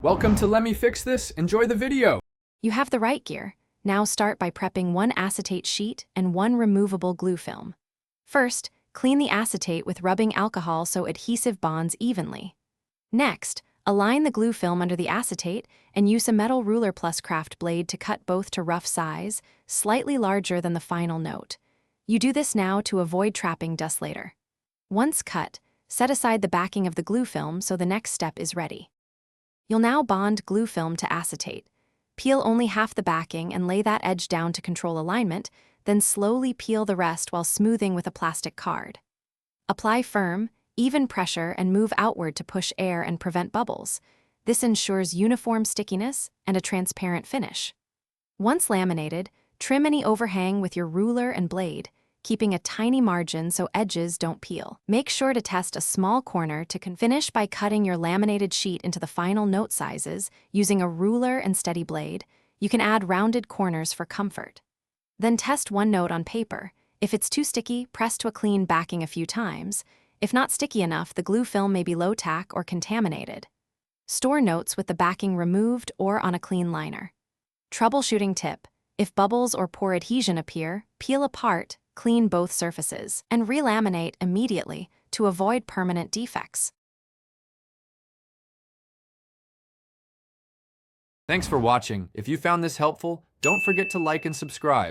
Welcome to Let Me Fix This. Enjoy the video. You have the right gear. Now start by prepping one acetate sheet and one removable glue film. First, clean the acetate with rubbing alcohol so adhesive bonds evenly. Next, align the glue film under the acetate and use a metal ruler plus craft blade to cut both to rough size, slightly larger than the final note. You do this now to avoid trapping dust later. Once cut, set aside the backing of the glue film so the next step is ready. You'll now bond glue film to acetate. Peel only half the backing and lay that edge down to control alignment, then slowly peel the rest while smoothing with a plastic card. Apply firm, even pressure and move outward to push air and prevent bubbles. This ensures uniform stickiness and a transparent finish. Once laminated, trim any overhang with your ruler and blade, keeping a tiny margin so edges don't peel. Make sure to test a small corner to finish by cutting your laminated sheet into the final note sizes using a ruler and steady blade. You can add rounded corners for comfort. Then test one note on paper. If it's too sticky, press to a clean backing a few times. If not sticky enough, the glue film may be low tack or contaminated. Store notes with the backing removed or on a clean liner. Troubleshooting tip: if bubbles or poor adhesion appear, peel apart, clean both surfaces, and relaminate immediately to avoid permanent defects. Thanks for watching. If you found this helpful, don't forget to like and subscribe.